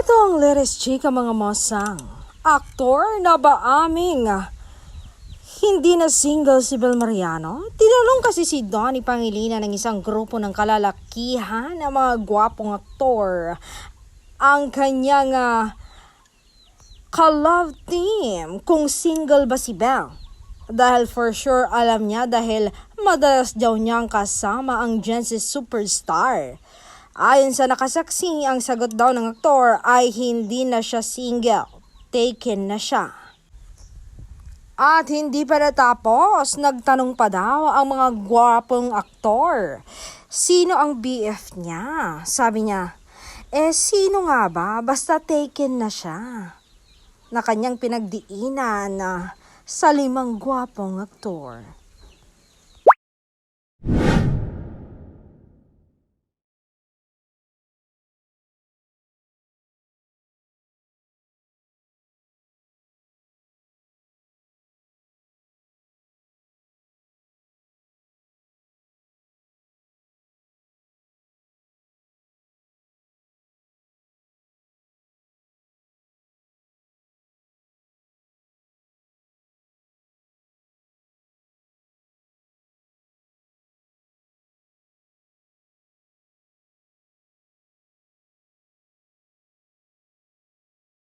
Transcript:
Ito ang latest chika mga masang. Aktor na ba aming hindi na single si Bel Mariano? Tinanong kasi si Donnie Pangilinan ng isang grupo ng kalalakihan ng mga gwapong aktor ang kanyang ka-love team kung single ba si Bel. Dahil for sure alam niya dahil madalas daw niyang kasama ang Genesis superstar. Ayon sa nakasaksi, ang sagot daw ng aktor ay hindi na siya single, taken na siya. At hindi pa natapos, nagtanong pa daw ang mga gwapong aktor. Sino ang BF niya? Sabi niya, sino nga ba? Basta taken na siya. Na kanyang pinagdiinan sa 5 gwapong aktor.